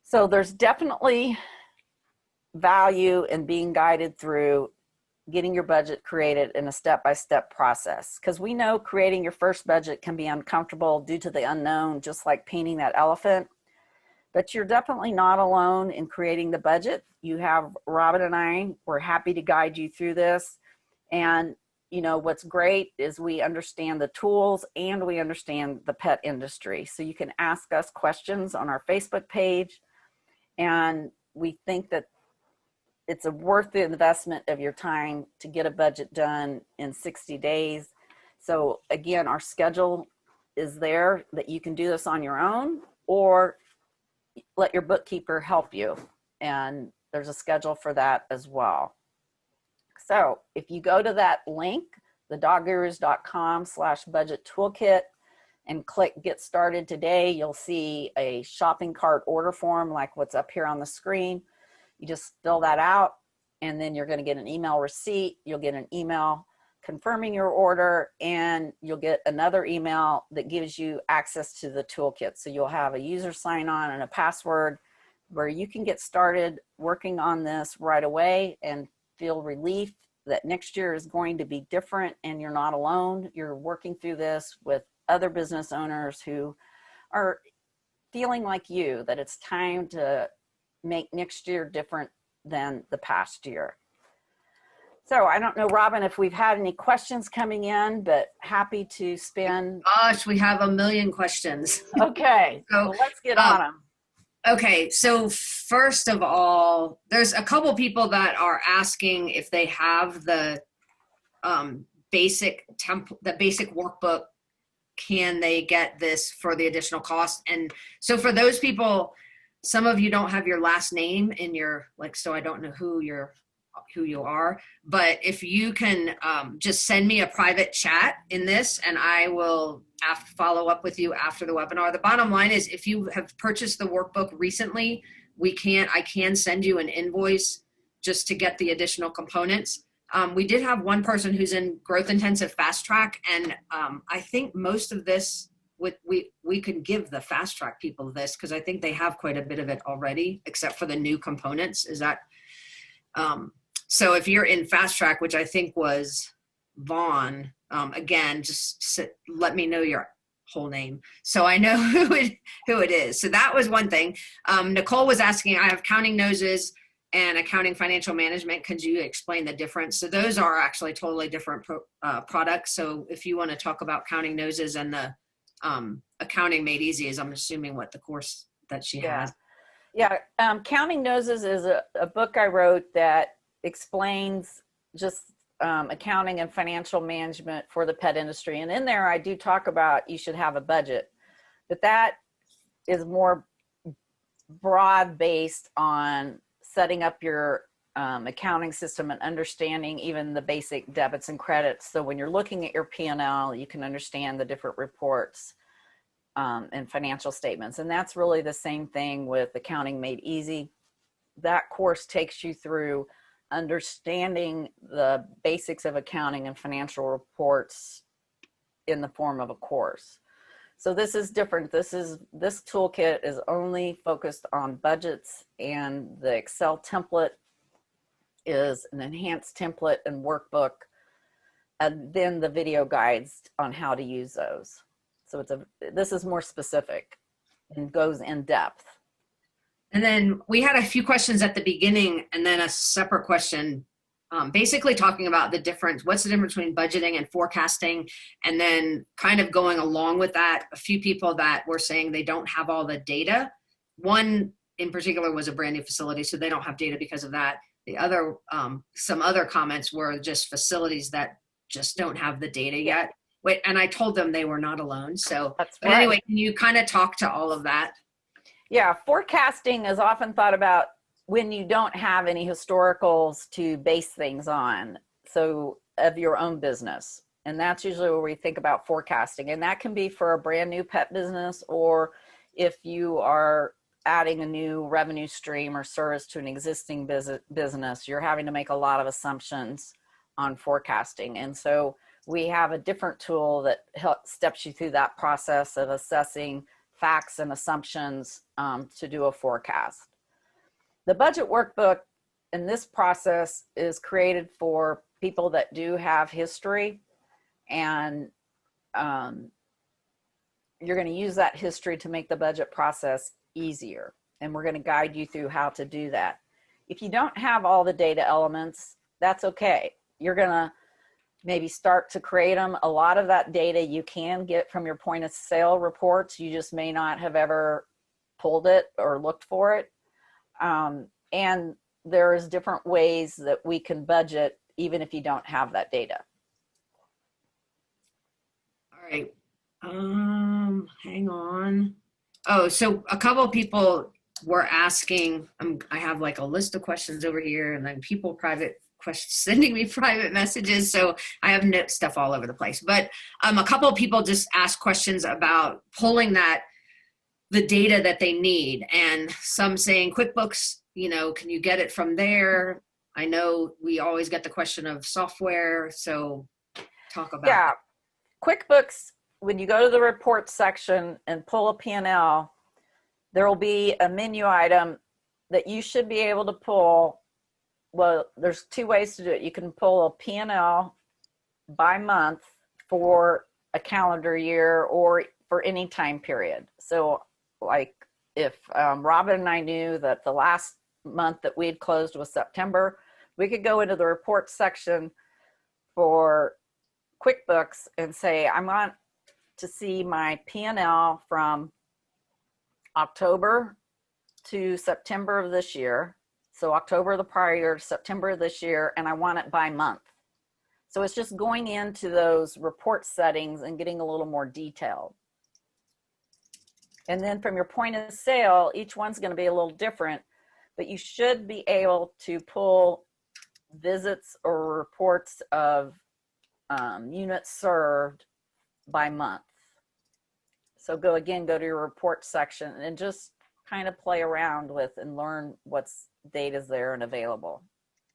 So there's definitely value in being guided through getting your budget created in a step-by-step process, because we know creating your first budget can be uncomfortable due to the unknown, just like painting that elephant. But you're definitely not alone in creating the budget. You have Robin and I, we're happy to guide you through this. And you know, what's great is we understand the tools and we understand the pet industry. So you can ask us questions on our Facebook page, and we think that it's a worth the investment of your time to get a budget done in 60 days. So again, our schedule is there that you can do this on your own or let your bookkeeper help you. And there's a schedule for that as well. So if you go to that link, thedoggurus.com/budget toolkit, and click get started today, you'll see a shopping cart order form like what's up here on the screen. You just fill that out, and then you're going to get an email receipt. You'll get an email confirming your order, and you'll get another email that gives you access to the toolkit. So you'll have a user sign on and a password where you can get started working on this right away and feel relief that next year is going to be different, and you're not alone. You're working through this with other business owners who are feeling like you, that it's time to make next year different than the past year. So I don't know, Robin, if we've had any questions coming in, but happy to spend. Gosh, we have a million questions. Okay, so let's get on them. Okay, so first of all, there's a couple people that are asking if they have the basic workbook, can they get this for the additional cost? And so for those people, some of you don't have your last name in your, like, so I don't know who you are, but if you can just send me a private chat in this, and I will follow up with you after the webinar. The bottom line is, if you have purchased the workbook recently, I can send you an invoice just to get the additional components. We did have one person who's in growth intensive fast track, and I think most of this we can give the fast track people this, because I think they have quite a bit of it already, except for the new components. Is that so if you're in fast track, which I think was Vaughn, again, just let me know your whole name so I know who it is. So that was one thing. Nicole was asking, I have counting noses and accounting financial management. Could you explain the difference? So those are actually totally different products. So if you want to talk about counting noses and the accounting made easy, is I'm assuming what the course that she has. Yeah, Counting Noses is a book I wrote that explains just accounting and financial management for the pet industry. And in there, I do talk about you should have a budget, but that is more broad based on setting up your accounting system and understanding even the basic debits and credits. So when you're looking at your P&L, you can understand the different reports and financial statements. And that's really the same thing with Accounting Made Easy. That course takes you through understanding the basics of accounting and financial reports in the form of a course. So this is different. This toolkit is only focused on budgets, and the Excel template is an enhanced template and workbook, and then the video guides on how to use those. So this is more specific and goes in depth. And then we had a few questions at the beginning, and then a separate question, basically talking about the difference. What's the difference between budgeting and forecasting? And then kind of going along with that, a few people that were saying they don't have all the data. One in particular was a brand new facility, so they don't have data because of that. the other, some other comments were just facilities that just don't have the data yet. Wait, and I told them they were not alone. So, That's but right. anyway, can you kind of talk to all of that? Yeah, forecasting is often thought about when you don't have any historicals to base things on, so of your own business. And that's usually where we think about forecasting. And that can be for a brand new pet business, or if you are adding a new revenue stream or service to an existing business, you're having to make a lot of assumptions on forecasting. And so we have a different tool that steps you through that process of assessing facts and assumptions to do a forecast. The budget workbook in this process is created for people that do have history, and you're going to use that history to make the budget process easier. And we're going to guide you through how to do that. If you don't have all the data elements, that's okay. You're going to maybe start to create them. A lot of that data you can get from your point of sale reports. You just may not have ever pulled it or looked for it. And there's different ways that we can budget even if you don't have that data. All right. Hang on. Oh, so a couple of people were asking, I have like a list of questions over here, and then people private questions, sending me private messages. So I have stuff all over the place, but a couple of people just asked questions about pulling the data that they need, and some saying QuickBooks, can you get it from there? I know we always get the question of software. So talk about that. QuickBooks, when you go to the report section and pull a P&L, there will be a menu item that you should be able to pull. Well, there's two ways to do it. You can pull a P&L by month for a calendar year or for any time period. So like if Robin and I knew that the last month that we had closed was September, we could go into the report section for QuickBooks and say, I want to see my P&L from October to September of this year. So October of the prior year, September of this year, and I want it by month. So it's just going into those report settings and getting a little more detailed. And then from your point of sale, each one's going to be a little different, but you should be able to pull visits or reports of units served by month. So go to your report section and just kind of play around with and learn what's data's there and available,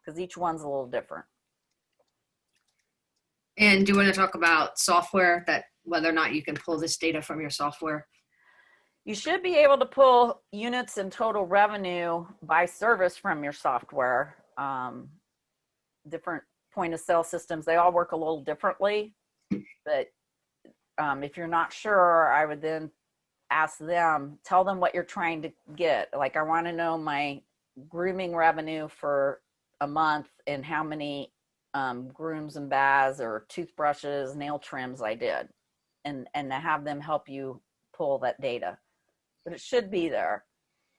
because each one's a little different. And do you want to talk about software, that whether or not you can pull this data from your software? You should be able to pull units and total revenue by service from your software. Different point of sale systems, they all work a little differently, but if you're not sure, I would then ask them, tell them what you're trying to get. Like, I want to know my grooming revenue for a month and how many grooms and baths or toothbrushes, nail trims I did, and to have them help you pull that data. But it should be there.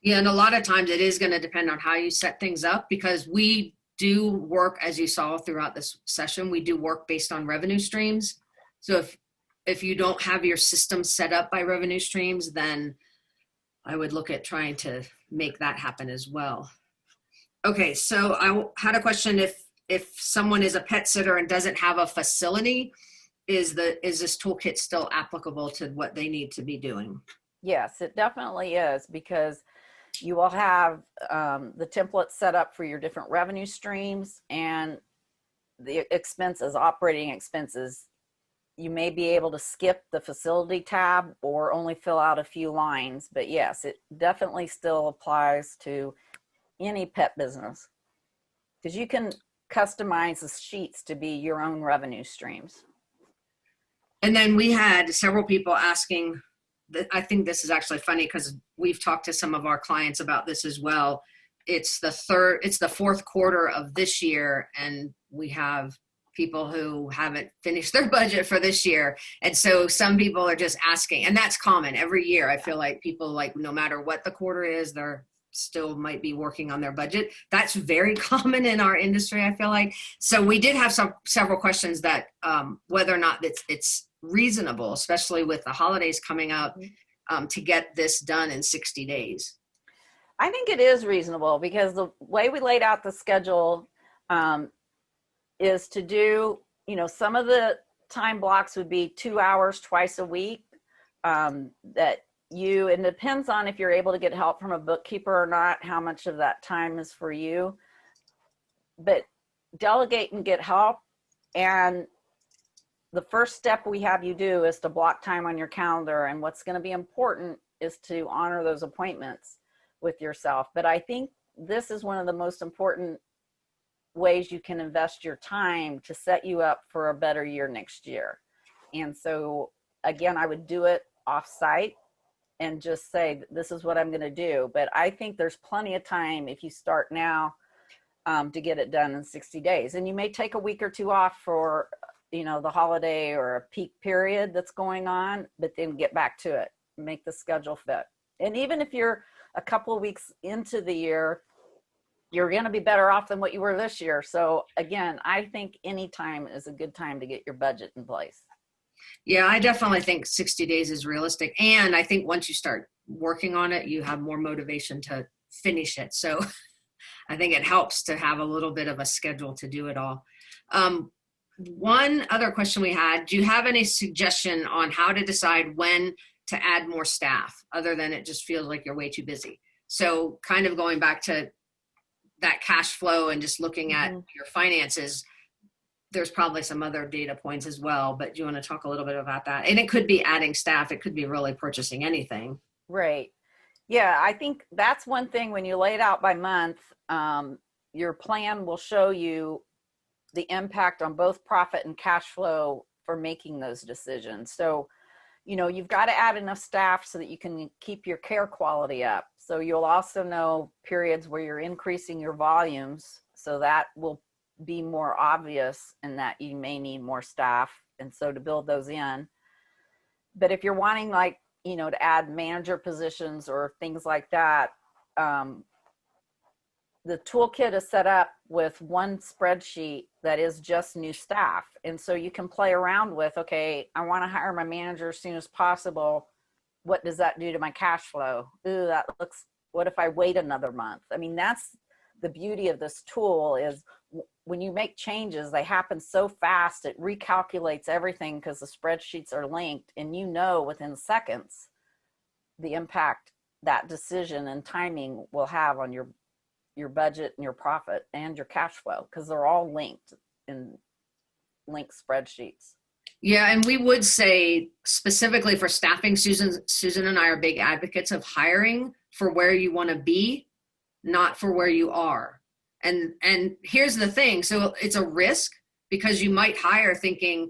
Yeah, and a lot of times it is going to depend on how you set things up, because we do work, as you saw throughout this session, we do work based on revenue streams. So if you don't have your system set up by revenue streams, then I would look at trying to make that happen as well. Okay, so I had a question. If someone is a pet sitter and doesn't have a facility, is this toolkit still applicable to what they need to be doing? Yes, it definitely is, because you will have the template set up for your different revenue streams, and the expenses, operating expenses. You may be able to skip the facility tab or only fill out a few lines, but yes, it definitely still applies to any pet business, because you can customize the sheets to be your own revenue streams. And then we had several people asking, I think this is actually funny because we've talked to some of our clients about this as well. It's the fourth quarter of this year, and we have people who haven't finished their budget for this year. And so some people are just asking, and that's common every year. I feel like people, like, no matter what the quarter is, they're still might be working on their budget. That's very common in our industry, I feel like. So we did have several questions that whether or not it's reasonable, especially with the holidays coming up, to get this done in 60 days. I think it is reasonable because the way we laid out the schedule is to do, some of the time blocks would be 2 hours twice a week. It depends on if you're able to get help from a bookkeeper or not, how much of that time is for you. But delegate and get help. And the first step we have you do is to block time on your calendar. And what's going to be important is to honor those appointments with yourself. But I think this is one of the most important ways you can invest your time to set you up for a better year next year. And so again, I would do it off-site and just say, this is what I'm going to do. But I think there's plenty of time if you start now to get it done in 60 days. And you may take a week or two off for, the holiday or a peak period that's going on, but then get back to it, make the schedule fit. And even if you're a couple of weeks into the year, you're going to be better off than what you were this year. So again, I think any time is a good time to get your budget in place. Yeah, I definitely think 60 days is realistic. And I think once you start working on it, you have more motivation to finish it. So I think it helps to have a little bit of a schedule to do it all. One other question we had, do you have any suggestion on how to decide when to add more staff other than it just feels like you're way too busy? So kind of going back to that cash flow and just looking at your finances, there's probably some other data points as well, but do you want to talk a little bit about that? And it could be adding staff. It could be really purchasing anything. Right. Yeah, I think that's one thing when you lay it out by month, your plan will show you the impact on both profit and cash flow for making those decisions. So, you've got to add enough staff so that you can keep your care quality up. So you'll also know periods where you're increasing your volumes. So that will be more obvious in that you may need more staff. And so to build those in. But if you're wanting to add manager positions or things like that, the toolkit is set up with one spreadsheet that is just new staff. And so you can play around with, okay, I want to hire my manager as soon as possible. What does that do to my cash flow? Ooh, what if I wait another month? I mean, that's the beauty of this tool is when you make changes, they happen so fast, it recalculates everything because the spreadsheets are linked and within seconds the impact that decision and timing will have on your budget and your profit and your cash flow because they're all linked in linked spreadsheets. Yeah, and we would say specifically for staffing, Susan and I are big advocates of hiring for where you want to be, not for where you are. And here's the thing. So it's a risk because you might hire thinking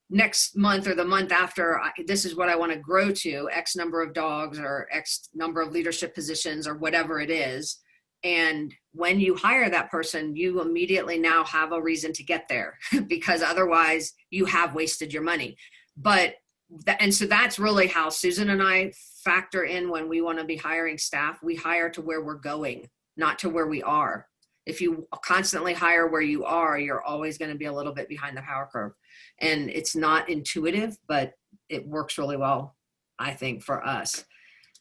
next month or the month after, this is what I want to grow to, X number of dogs or X number of leadership positions or whatever it is. And when you hire that person, you immediately now have a reason to get there because otherwise you have wasted your money. And so that's really how Susan and I factor in when we want to be hiring staff. We hire to where we're going, not to where we are. If you constantly hire where you are, you're always going to be a little bit behind the power curve. And it's not intuitive, but it works really well, I think, for us.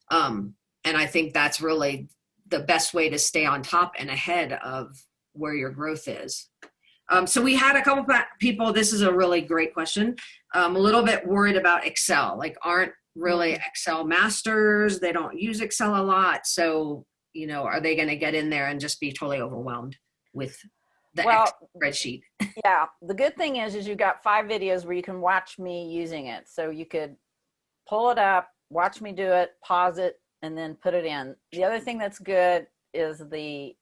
And I think that's really the best way to stay on top and ahead of where your growth is. So we had a couple people, this is a really great question, a little bit worried about Excel, aren't really Excel masters. They don't use Excel a lot. So, are they going to get in there and just be totally overwhelmed with the Excel spreadsheet? Yeah. The good thing is you've got 5 videos where you can watch me using it. So you could pull it up, watch me do it, pause it, and then put it in. The other thing that's good is the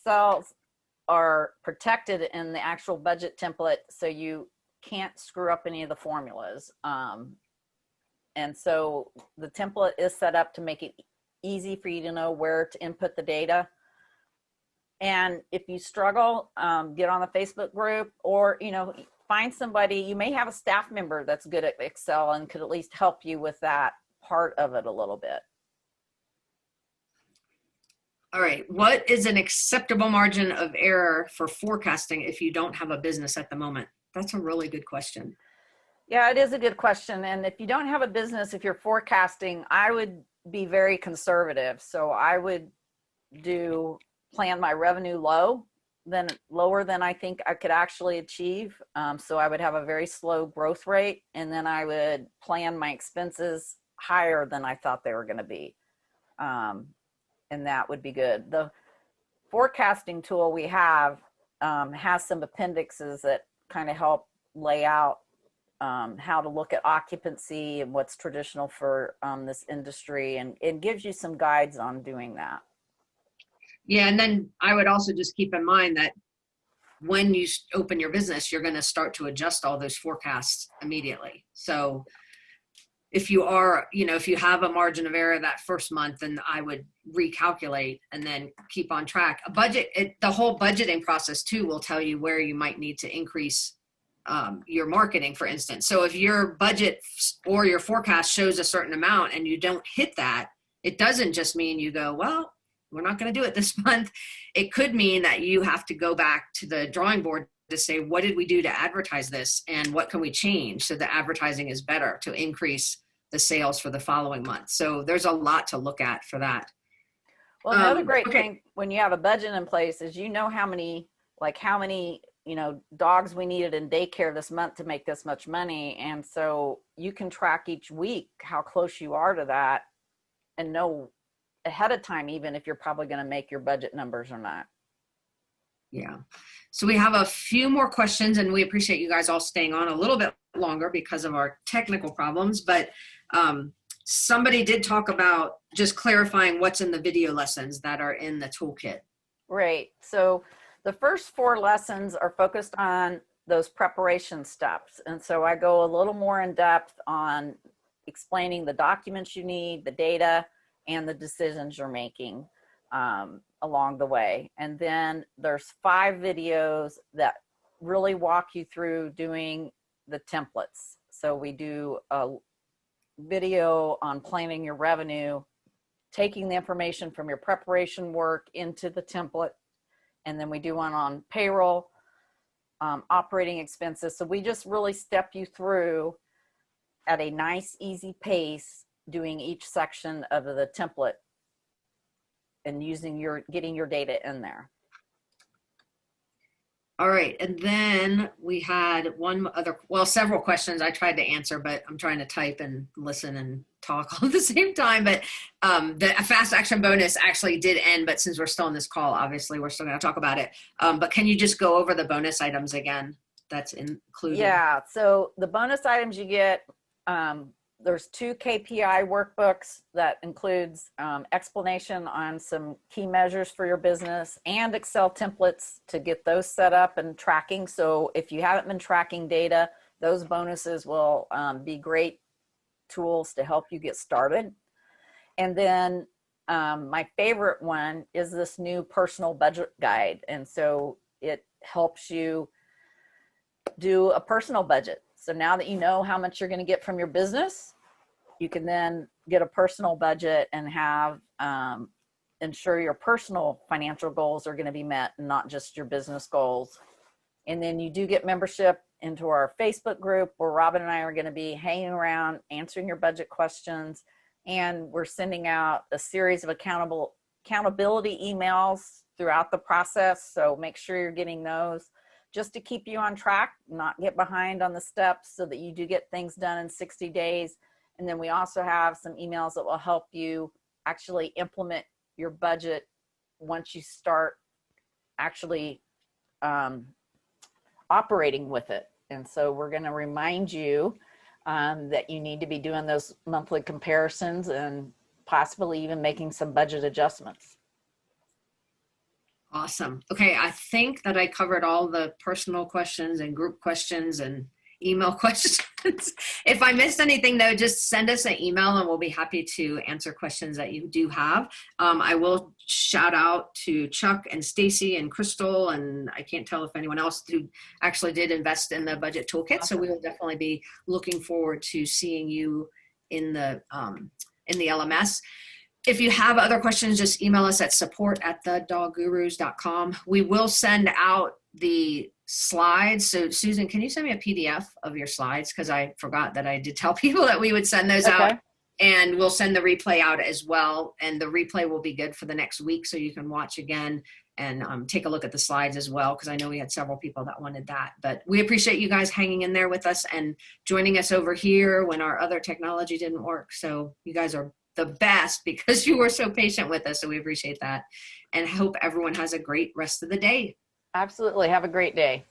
cells are protected in the actual budget template, so you can't screw up any of the formulas. And so the template is set up to make it easy for you to know where to input the data. And if you struggle, get on the Facebook group or, find somebody. You may have a staff member that's good at Excel and could at least help you with that part of it a little bit. All right. What is an acceptable margin of error for forecasting if you don't have a business at the moment? That's a really good question. Yeah, it is a good question. And if you don't have a business, if you're forecasting, I would be very conservative. So I would plan my revenue lower than I think I could actually achieve. So I would have a very slow growth rate, and then I would plan my expenses higher than I thought they were going to be. And that would be good. The forecasting tool we have has some appendixes that kind of help lay out how to look at occupancy and what's traditional for this industry, and it gives you some guides on doing that. Yeah, and then I would also just keep in mind that when you open your business, you're going to start to adjust all those forecasts immediately. So if you are, if you have a margin of error that first month, then I would recalculate and then keep on track. The whole budgeting process too will tell you where you might need to increase your marketing, for instance. So if your budget or your forecast shows a certain amount and you don't hit that, it doesn't just mean you go, well, we're not going to do it this month. It could mean that you have to go back to the drawing board to say, what did we do to advertise this? And what can we change so the advertising is better to increase the sales for the following month? So there's a lot to look at for that. Well, another great thing when you have a budget in place is how many dogs we needed in daycare this month to make this much money. And so you can track each week how close you are to that and know ahead of time, even if you're probably going to make your budget numbers or not. Yeah. So we have a few more questions, and we appreciate you guys all staying on a little bit longer because of our technical problems. But somebody did talk about just clarifying what's in the video lessons that are in the toolkit. Right. So the first 4 lessons are focused on those preparation steps. And so I go a little more in depth on explaining the documents you need, the data, and the decisions you're making along the way. And then there's 5 videos that really walk you through doing the templates. So we do a video on planning your revenue, taking the information from your preparation work into the template. And then we do one on payroll, operating expenses. So we just really step you through at a nice, easy pace, doing each section of the template and getting your data in there. All right. And then we had several questions I tried to answer, but I'm trying to type and listen and talk all at the same time. But the fast action bonus actually did end, but since we're still on this call, obviously we're still going to talk about it. But can you just go over the bonus items again that's included? Yeah. So the bonus items you get, there's 2 KPI workbooks that includes explanation on some key measures for your business and Excel templates to get those set up and tracking. So if you haven't been tracking data, those bonuses will be great tools to help you get started. And then my favorite one is this new personal budget guide. And so it helps you do a personal budget. So now that you know how much you're going to get from your business, you can then get a personal budget and have ensure your personal financial goals are going to be met and not just your business goals. And then you do get membership into our Facebook group where Robin and I are going to be hanging around answering your budget questions. And we're sending out a series of accountability emails throughout the process. So make sure you're getting those just to keep you on track, not get behind on the steps so that you do get things done in 60 days. And then we also have some emails that will help you actually implement your budget once you start actually operating with it. And so we're going to remind you that you need to be doing those monthly comparisons and possibly even making some budget adjustments. Awesome. Okay, I think that I covered all the personal questions and group questions and email questions. If I missed anything though, just send us an email and we'll be happy to answer questions that you do have. I will shout out to Chuck and Stacy and Crystal, and I can't tell if anyone else who actually did invest in the budget toolkit. Awesome. So we will definitely be looking forward to seeing you in the LMS. If you have other questions, just email us at support@thedoggurus.com. We will send out the slides. So Susan, can you send me a PDF of your slides? Because I forgot that I did tell people that we would send those out. And we'll send the replay out as well. And the replay will be good for the next week, so you can watch again and take a look at the slides as well, because I know we had several people that wanted that. But we appreciate you guys hanging in there with us and joining us over here when our other technology didn't work. So you guys are the best because you were so patient with us. So we appreciate that, and hope everyone has a great rest of the day. Absolutely. Have a great day.